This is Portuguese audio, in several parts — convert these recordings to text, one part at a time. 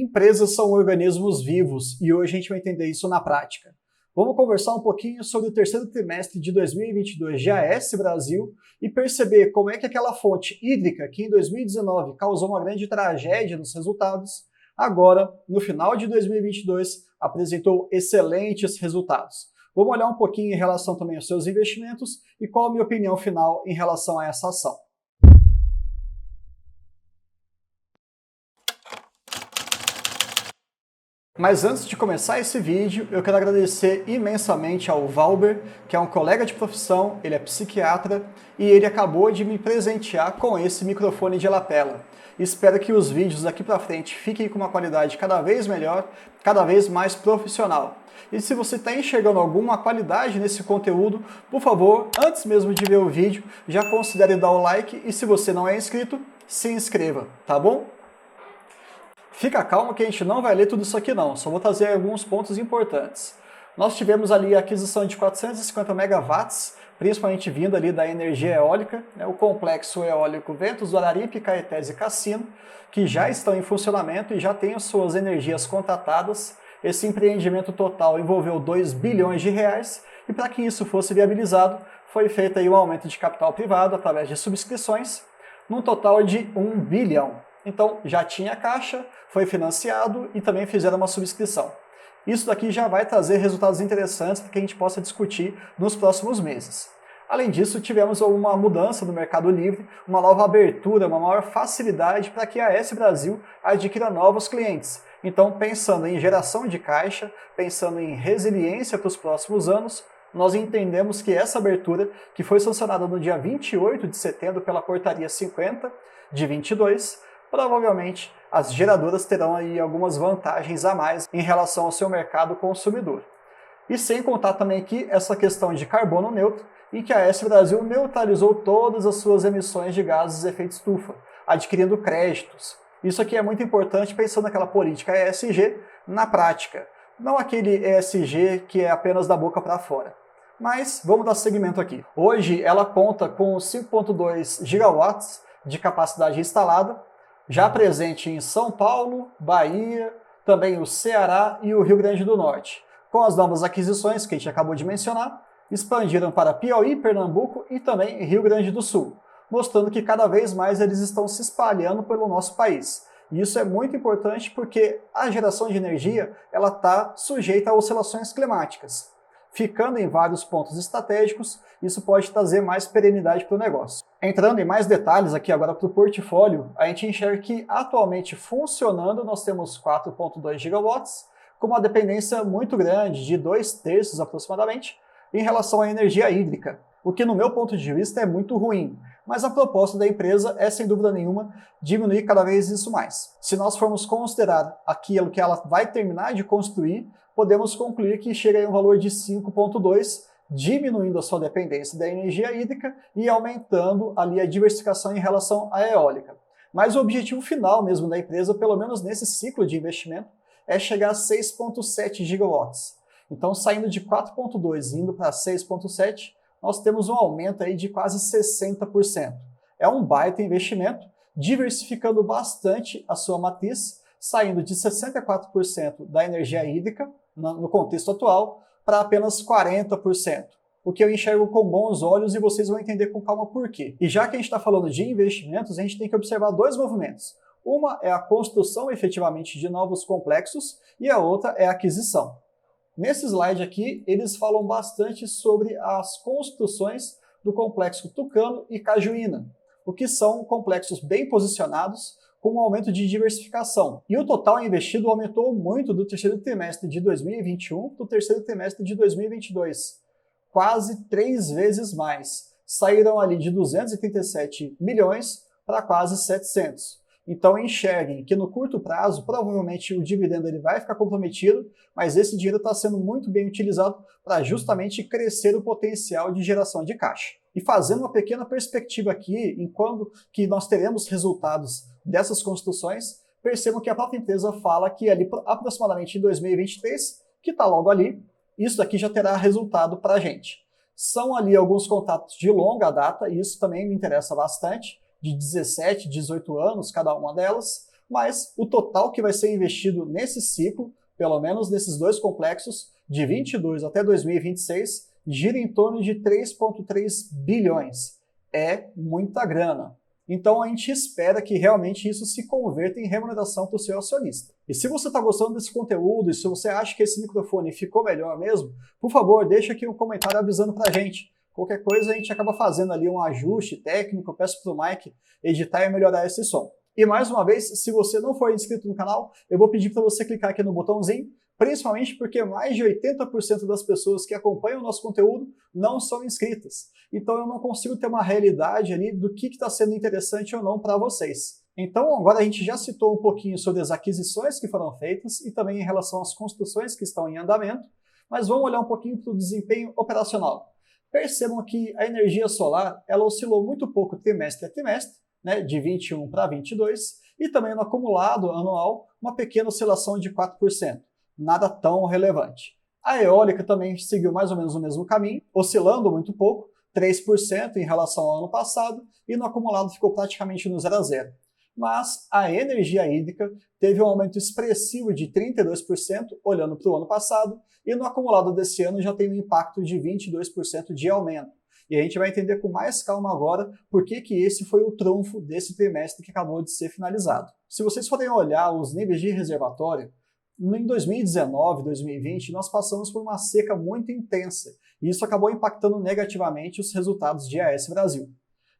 Empresas são organismos vivos e hoje a gente vai entender isso na prática. Vamos conversar um pouquinho sobre o terceiro trimestre de 2022 de AS Brasil e perceber como é que aquela fonte hídrica que em 2019 causou uma grande tragédia nos resultados, agora, no final de 2022, apresentou excelentes resultados. Vamos olhar um pouquinho em relação também aos seus investimentos e qual a minha opinião final em relação a essa ação. Mas antes de começar esse vídeo, eu quero agradecer imensamente ao Valber, que é um colega de profissão, ele é psiquiatra, e ele acabou de me presentear com esse microfone de lapela. Espero que os vídeos daqui pra frente fiquem com uma qualidade cada vez melhor, cada vez mais profissional. E se você está enxergando alguma qualidade nesse conteúdo, por favor, antes mesmo de ver o vídeo, já considere dar o like e se você não é inscrito, se inscreva, tá bom? Fica calmo que a gente não vai ler tudo isso aqui não, só vou trazer alguns pontos importantes. Nós tivemos ali a aquisição de 450 megawatts, principalmente vindo ali da energia eólica, o complexo eólico Ventos do Araripe, Caetés e Cassino, que já estão em funcionamento e já têm as suas energias contratadas. Esse empreendimento total envolveu 2 bilhões de reais e para que isso fosse viabilizado, foi feito aí um aumento de capital privado através de subscrições, num total de 1 bilhão. Então já tinha caixa, foi financiado e também fizeram uma subscrição. Isso daqui já vai trazer resultados interessantes para que a gente possa discutir nos próximos meses. Além disso, tivemos uma mudança no Mercado Livre, uma nova abertura, uma maior facilidade para que a AS Brasil adquira novos clientes. Então, pensando em geração de caixa, pensando em resiliência para os próximos anos, nós entendemos que essa abertura, que foi sancionada no dia 28 de setembro pela Portaria 50 de 22, provavelmente as geradoras terão aí algumas vantagens a mais em relação ao seu mercado consumidor. E sem contar também aqui essa questão de carbono neutro, em que a AS Brasil neutralizou todas as suas emissões de gases de efeito estufa, adquirindo créditos. Isso aqui é muito importante pensando naquela política ESG na prática, não aquele ESG que é apenas da boca para fora. Mas vamos dar seguimento aqui. Hoje ela conta com 5,2 gigawatts de capacidade instalada, já presente em São Paulo, Bahia, também o Ceará e o Rio Grande do Norte. Com as novas aquisições que a gente acabou de mencionar, expandiram para Piauí, Pernambuco e também Rio Grande do Sul, mostrando que cada vez mais eles estão se espalhando pelo nosso país. E isso é muito importante porque a geração de energia ela está sujeita a oscilações climáticas. Ficando em vários pontos estratégicos, isso pode trazer mais perenidade para o negócio. Entrando em mais detalhes aqui agora para o portfólio, a gente enxerga que atualmente funcionando nós temos 4,2 gigawatts, com uma dependência muito grande, de 2/3 aproximadamente, em relação à energia hídrica, o que no meu ponto de vista é muito ruim, mas a proposta da empresa é sem dúvida nenhuma diminuir cada vez isso mais. Se nós formos considerar aquilo que ela vai terminar de construir, podemos concluir que chega a um valor de 5,2, diminuindo a sua dependência da energia hídrica e aumentando ali a diversificação em relação à eólica. Mas o objetivo final mesmo da empresa, pelo menos nesse ciclo de investimento, é chegar a 6,7 gigawatts. Então, saindo de 4,2 e indo para 6,7, nós temos um aumento aí de quase 60%. É um baita investimento, diversificando bastante a sua matriz, saindo de 64% da energia hídrica, no contexto atual, para apenas 40%. O que eu enxergo com bons olhos e vocês vão entender com calma por quê. E já que a gente está falando de investimentos, a gente tem que observar dois movimentos. Uma é a construção efetivamente de novos complexos e a outra é a aquisição. Nesse slide aqui, eles falam bastante sobre as construções do complexo Tucano e Cajuína, o que são complexos bem posicionados, com um aumento de diversificação. E o total investido aumentou muito do terceiro trimestre de 2021 para o terceiro trimestre de 2022. Quase 3 vezes mais. Saíram ali de 237 milhões para quase 700. Então enxerguem que no curto prazo, provavelmente o dividendo ele vai ficar comprometido, mas esse dinheiro está sendo muito bem utilizado para justamente crescer o potencial de geração de caixa. E fazendo uma pequena perspectiva aqui, enquanto que nós teremos resultados dessas construções, percebam que a própria empresa fala que ali aproximadamente em 2023, que está logo ali, isso daqui já terá resultado para a gente. São ali alguns contratos de longa data, e isso também me interessa bastante, de 17, 18 anos, cada uma delas, mas o total que vai ser investido nesse ciclo, pelo menos nesses dois complexos, de 22 até 2026, gira em torno de 3,3 bilhões. É muita grana. Então a gente espera que realmente isso se converta em remuneração para o seu acionista. E se você está gostando desse conteúdo e se você acha que esse microfone ficou melhor mesmo, por favor, deixa aqui um comentário avisando para a gente. Qualquer coisa a gente acaba fazendo ali um ajuste técnico, eu peço para o Mike editar e melhorar esse som. E mais uma vez, se você não for inscrito no canal, eu vou pedir para você clicar aqui no botãozinho, principalmente porque mais de 80% das pessoas que acompanham o nosso conteúdo não são inscritas. Então eu não consigo ter uma realidade ali do que está sendo interessante ou não para vocês. Então agora a gente já citou um pouquinho sobre as aquisições que foram feitas e também em relação às construções que estão em andamento, mas vamos olhar um pouquinho para o desempenho operacional. Percebam que a energia solar ela oscilou muito pouco trimestre a trimestre, né, de 21 para 22, e também no acumulado anual uma pequena oscilação de 4%. Nada tão relevante. A eólica também seguiu mais ou menos o mesmo caminho, oscilando muito pouco, 3% em relação ao ano passado, e no acumulado ficou praticamente no 0 a 0. Mas a energia hídrica teve um aumento expressivo de 32% olhando para o ano passado, e no acumulado desse ano já tem um impacto de 22% de aumento. E a gente vai entender com mais calma agora por que esse foi o trunfo desse trimestre que acabou de ser finalizado. Se vocês forem olhar os níveis de reservatório, em 2019, 2020, nós passamos por uma seca muito intensa, e isso acabou impactando negativamente os resultados de AES Brasil.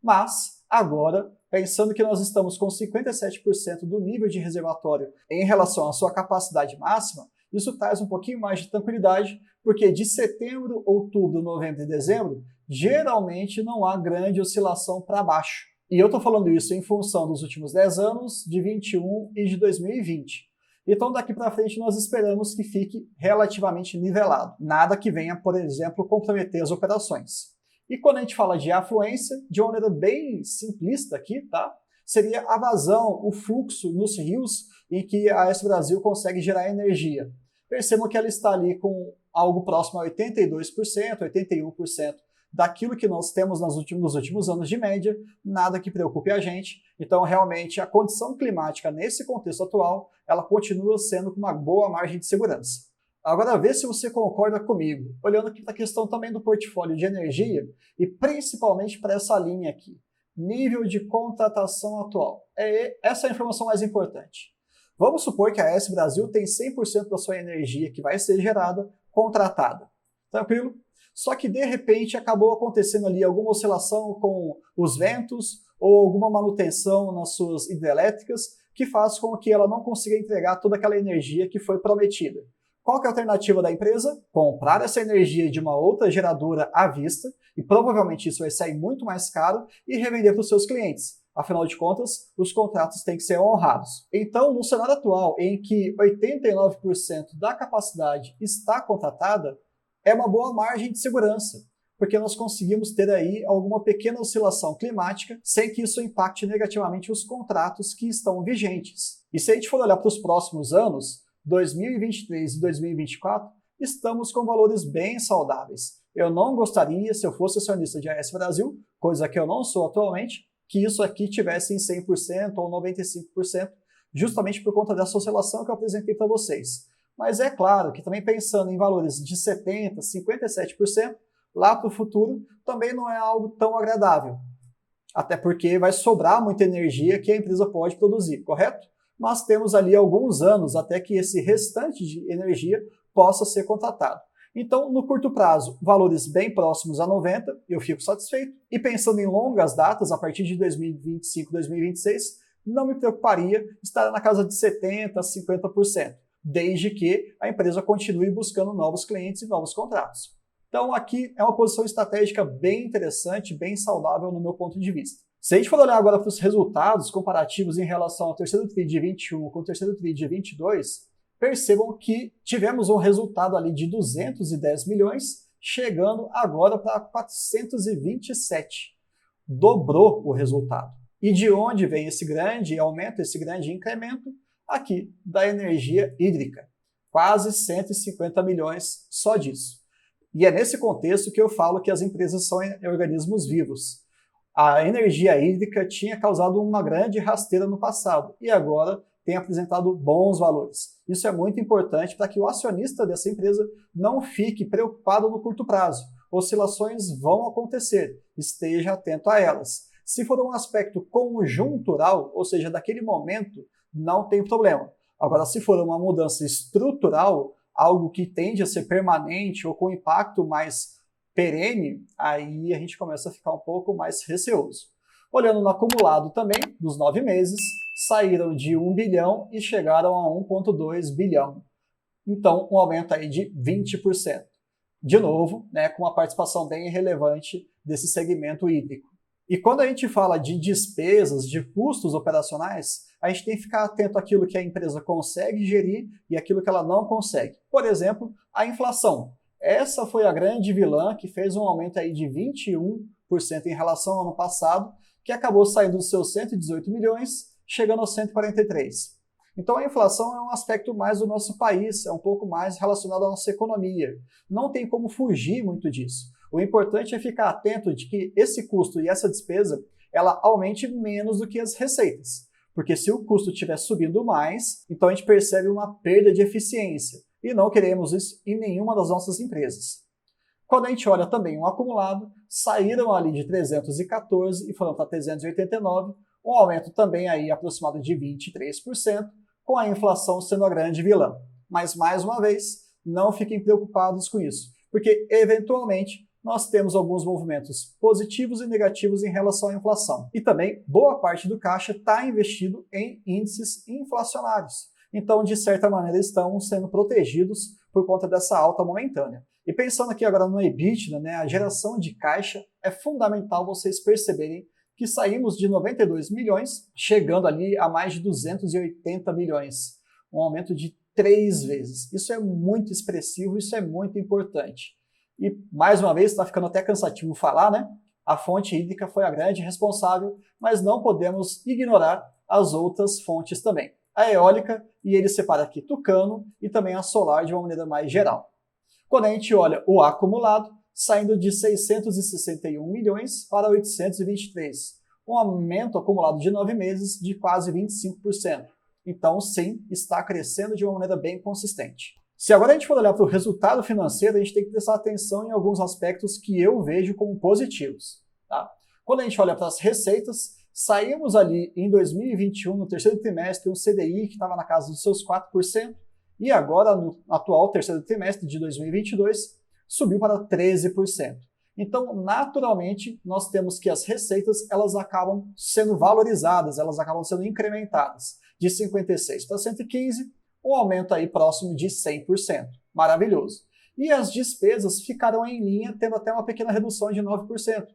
Mas, agora, pensando que nós estamos com 57% do nível de reservatório em relação à sua capacidade máxima, isso traz um pouquinho mais de tranquilidade, porque de setembro, outubro, novembro e dezembro, geralmente não há grande oscilação para baixo. E eu estou falando isso em função dos últimos 10 anos, de 21 e de 2020. Então daqui para frente nós esperamos que fique relativamente nivelado. Nada que venha, por exemplo, comprometer as operações. E quando a gente fala de afluência, de uma maneira bem simplista aqui, tá? Seria a vazão, o fluxo nos rios em que a AES Brasil consegue gerar energia. Percebam que ela está ali com algo próximo a 82%, 81% daquilo que nós temos nos últimos anos de média, nada que preocupe a gente. Então, realmente, a condição climática nesse contexto atual, ela continua sendo com uma boa margem de segurança. Agora, vê se você concorda comigo, olhando aqui para a questão também do portfólio de energia e principalmente para essa linha aqui, nível de contratação atual. Essa é a informação mais importante. Vamos supor que a AES Brasil tem 100% da sua energia que vai ser gerada contratada. Tranquilo? Só que, de repente, acabou acontecendo ali alguma oscilação com os ventos ou alguma manutenção nas suas hidrelétricas que faz com que ela não consiga entregar toda aquela energia que foi prometida. Qual que é a alternativa da empresa? Comprar essa energia de uma outra geradora à vista, e provavelmente isso vai sair muito mais caro, e revender para os seus clientes. Afinal de contas, os contratos têm que ser honrados. Então, no cenário atual, em que 89% da capacidade está contratada, é uma boa margem de segurança, porque nós conseguimos ter aí alguma pequena oscilação climática sem que isso impacte negativamente os contratos que estão vigentes. E se a gente for olhar para os próximos anos, 2023 e 2024, estamos com valores bem saudáveis. Eu não gostaria, se eu fosse acionista de AES Brasil, coisa que eu não sou atualmente, que isso aqui tivesse em 100% ou 95%, justamente por conta dessa oscilação que eu apresentei para vocês. Mas é claro que também pensando em valores de 70%, 57%, lá para o futuro, também não é algo tão agradável. Até porque vai sobrar muita energia que a empresa pode produzir, correto? Mas temos ali alguns anos até que esse restante de energia possa ser contratado. Então, no curto prazo, valores bem próximos a 90%, eu fico satisfeito. E pensando em longas datas, a partir de 2025, 2026, não me preocuparia estar na casa de 70%, 50%. Desde que a empresa continue buscando novos clientes e novos contratos. Então aqui é uma posição estratégica bem interessante, bem saudável no meu ponto de vista. Se a gente for olhar agora para os resultados comparativos em relação ao terceiro TRI de 21 com o terceiro TRI de 22, percebam que tivemos um resultado ali de 210 milhões, chegando agora para 427. Dobrou o resultado. E de onde vem esse grande aumento, esse grande incremento? Aqui, da energia hídrica. Quase 150 milhões só disso. E é nesse contexto que eu falo que as empresas são organismos vivos. A energia hídrica tinha causado uma grande rasteira no passado, e agora tem apresentado bons valores. Isso é muito importante para que o acionista dessa empresa não fique preocupado no curto prazo. Oscilações vão acontecer, esteja atento a elas. Se for um aspecto conjuntural, ou seja, daquele momento, não tem problema. Agora, se for uma mudança estrutural, algo que tende a ser permanente ou com impacto mais perene, aí a gente começa a ficar um pouco mais receoso. Olhando no acumulado também, dos 9 meses, saíram de 1 bilhão e chegaram a 1,2 bilhão. Então, um aumento aí de 20%. De novo, né, com uma participação bem relevante desse segmento hídrico. E quando a gente fala de despesas, de custos operacionais, a gente tem que ficar atento àquilo que a empresa consegue gerir e àquilo que ela não consegue. Por exemplo, a inflação. Essa foi a grande vilã que fez um aumento aí de 21% em relação ao ano passado, que acabou saindo dos seus 118 milhões, chegando aos 143. Então a inflação é um aspecto mais do nosso país, é um pouco mais relacionado à nossa economia. Não tem como fugir muito disso. O importante é ficar atento de que esse custo e essa despesa, ela aumente menos do que as receitas. Porque se o custo estiver subindo mais, então a gente percebe uma perda de eficiência. E não queremos isso em nenhuma das nossas empresas. Quando a gente olha também um acumulado, saíram ali de 314 e foram para 389, um aumento também aí aproximado de 23%, com a inflação sendo a grande vilã. Mas, mais uma vez, não fiquem preocupados com isso, porque, eventualmente, nós temos alguns movimentos positivos e negativos em relação à inflação. E também, boa parte do caixa está investido em índices inflacionários. Então, de certa maneira, estão sendo protegidos por conta dessa alta momentânea. E pensando aqui agora no EBITDA, né, a geração de caixa, é fundamental vocês perceberem que saímos de 92 milhões, chegando ali a mais de 280 milhões. Um aumento de 3 vezes. Isso é muito expressivo, isso é muito importante. E, mais uma vez, está ficando até cansativo falar, né? A fonte hídrica foi a grande responsável, mas não podemos ignorar as outras fontes também. A eólica, e ele separa aqui Tucano, e também a solar de uma maneira mais geral. Quando a gente olha o acumulado, saindo de 661 milhões para 823, um aumento acumulado de 9 meses de quase 25%. Então, sim, está crescendo de uma maneira bem consistente. Se agora a gente for olhar para o resultado financeiro, a gente tem que prestar atenção em alguns aspectos que eu vejo como positivos. Tá? Quando a gente olha para as receitas, saímos ali em 2021, no terceiro trimestre, um CDI que estava na casa dos seus 4%, e agora, no atual terceiro trimestre de 2022, subiu para 13%. Então, naturalmente, nós temos que as receitas elas acabam sendo valorizadas, elas acabam sendo incrementadas. De 56 para 115, um aumento aí próximo de 100%. Maravilhoso. E as despesas ficaram em linha, tendo até uma pequena redução de 9%,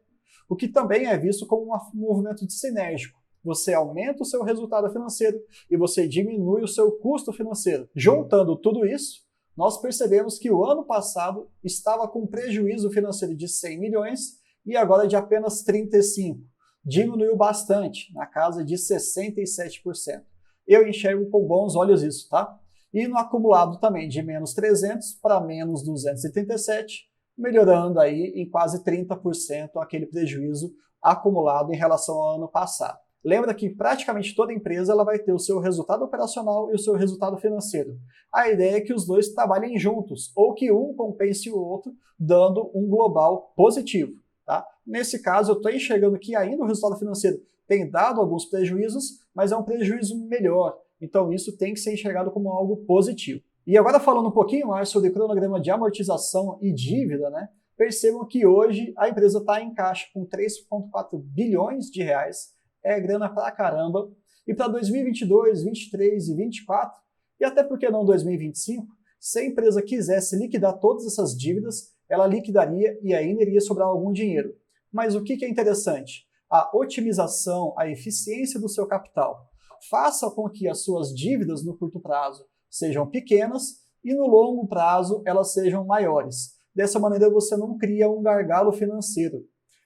o que também é visto como um movimento de sinérgico. Você aumenta o seu resultado financeiro e você diminui o seu custo financeiro. Juntando tudo isso, nós percebemos que o ano passado estava com prejuízo financeiro de 100 milhões e agora de apenas 35. Diminuiu bastante, na casa de 67%. Eu enxergo com bons olhos isso, tá? E no acumulado também de menos 300 para menos 237, melhorando aí em quase 30% aquele prejuízo acumulado em relação ao ano passado. Lembra que praticamente toda empresa ela vai ter o seu resultado operacional e o seu resultado financeiro. A ideia é que os dois trabalhem juntos, ou que um compense o outro, dando um global positivo. Tá? Nesse caso, eu estou enxergando que ainda o resultado financeiro tem dado alguns prejuízos, mas é um prejuízo melhor. Então isso tem que ser enxergado como algo positivo. E agora falando um pouquinho mais sobre o cronograma de amortização e dívida, né? Percebam que hoje a empresa está em caixa com 3,4 bilhões de reais, é grana pra caramba, e para 2022, 2023 e 2024, e até por que não 2025, se a empresa quisesse liquidar todas essas dívidas, ela liquidaria e ainda iria sobrar algum dinheiro. Mas o que é interessante? A otimização, a eficiência do seu capital. Faça com que as suas dívidas no curto prazo sejam pequenas e no longo prazo elas sejam maiores. Dessa maneira você não cria um gargalo financeiro.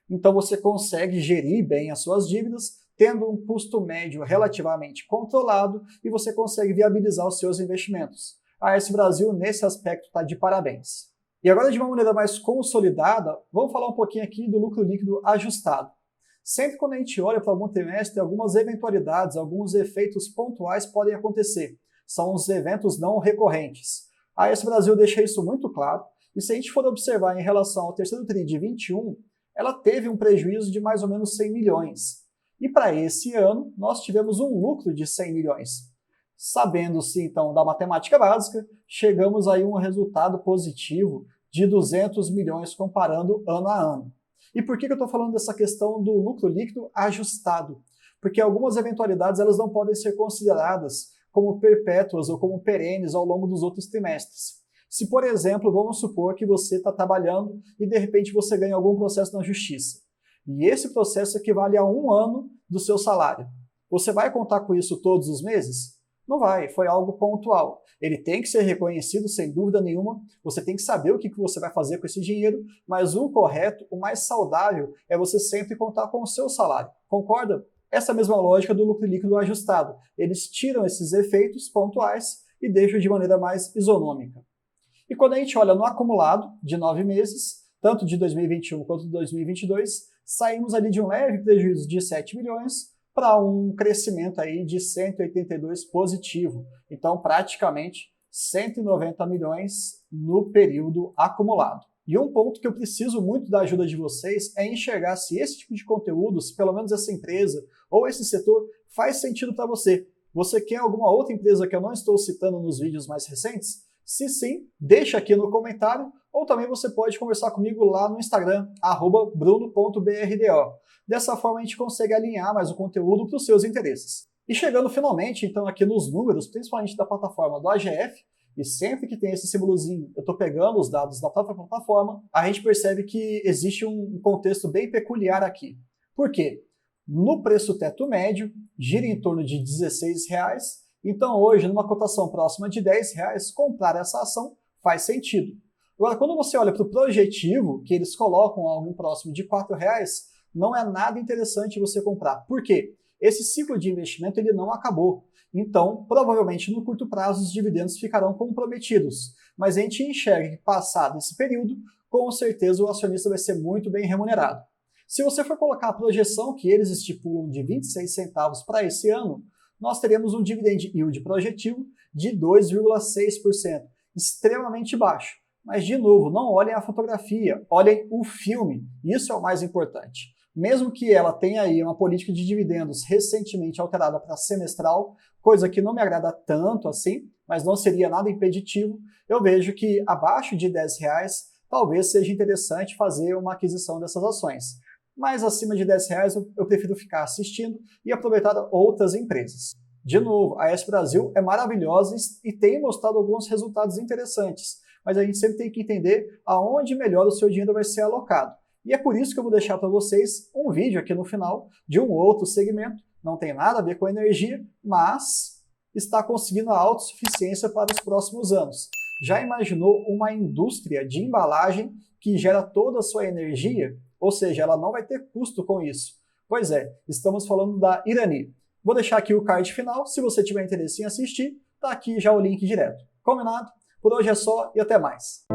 Então você consegue gerir bem as suas dívidas, tendo um custo médio relativamente controlado e você consegue viabilizar os seus investimentos. A AS Brasil, nesse aspecto, está de parabéns. E agora, de uma maneira mais consolidada, vamos falar um pouquinho aqui do lucro líquido ajustado. Sempre quando a gente olha para algum trimestre, algumas eventualidades, alguns efeitos pontuais podem acontecer. São os eventos não recorrentes. A AES Brasil deixa isso muito claro, e se a gente for observar em relação ao terceiro TRI de 21, ela teve um prejuízo de mais ou menos 100 milhões. E para esse ano, nós tivemos um lucro de 100 milhões. Sabendo-se, então, da matemática básica, chegamos aí a um resultado positivo de 200 milhões comparando ano a ano. E por que eu estou falando dessa questão do lucro líquido ajustado? Porque algumas eventualidades elas não podem ser consideradas como perpétuas ou como perenes ao longo dos outros trimestres. Se, por exemplo, vamos supor que você está trabalhando e de repente você ganha algum processo na justiça, e esse processo equivale a 1 ano do seu salário, você vai contar com isso todos os meses? Não vai, foi algo pontual. Ele tem que ser reconhecido, sem dúvida nenhuma, você tem que saber o que você vai fazer com esse dinheiro, mas o correto, o mais saudável, é você sempre contar com o seu salário. Concorda? Essa mesma lógica do lucro líquido ajustado. Eles tiram esses efeitos pontuais e deixam de maneira mais isonômica. E quando a gente olha no acumulado de 9 meses, tanto de 2021 quanto de 2022, saímos ali de um leve prejuízo de 7 milhões, para um crescimento aí de 182 positivo. Então, praticamente 190 milhões no período acumulado. E um ponto que eu preciso muito da ajuda de vocês é enxergar se esse tipo de conteúdo, se pelo menos essa empresa ou esse setor faz sentido para você. Você quer alguma outra empresa que eu não estou citando nos vídeos mais recentes? Se sim, deixa aqui no comentário, ou também você pode conversar comigo lá no Instagram, @bruno.brdo. Dessa forma a gente consegue alinhar mais o conteúdo para os seus interesses. E chegando finalmente, então, aqui nos números, principalmente da plataforma do AGF, e sempre que tem esse símbolozinho, eu estou pegando os dados da própria plataforma, a gente percebe que existe um contexto bem peculiar aqui. Por quê? No preço teto médio, gira em torno de R$16, então hoje, numa cotação próxima de R$10, comprar essa ação faz sentido. Agora, quando você olha para o projetivo, que eles colocam algo próximo de R$4, não é nada interessante você comprar. Por quê? Esse ciclo de investimento ele não acabou. Então, provavelmente no curto prazo os dividendos ficarão comprometidos. Mas a gente enxerga que passado esse período, com certeza o acionista vai ser muito bem remunerado. Se você for colocar a projeção que eles estipulam de 26 centavos para esse ano, nós teremos um dividend yield projetivo de 2,6%, extremamente baixo. Mas, de novo, não olhem a fotografia, olhem o filme, isso é o mais importante. Mesmo que ela tenha aí uma política de dividendos recentemente alterada para semestral, coisa que não me agrada tanto assim, mas não seria nada impeditivo, eu vejo que abaixo de R$10 talvez seja interessante fazer uma aquisição dessas ações. Mas acima de R$10 eu prefiro ficar assistindo e aproveitar outras empresas. De novo, a AES Brasil é maravilhosa e tem mostrado alguns resultados interessantes, mas a gente sempre tem que entender aonde melhor o seu dinheiro vai ser alocado. E é por isso que eu vou deixar para vocês um vídeo aqui no final de um outro segmento, não tem nada a ver com energia, mas está conseguindo a autossuficiência para os próximos anos. Já imaginou uma indústria de embalagem que gera toda a sua energia? Ou seja, ela não vai ter custo com isso. Pois é, estamos falando da Irani. Vou deixar aqui o card final, se você tiver interesse em assistir, tá aqui já o link direto. Combinado? Por hoje é só e até mais.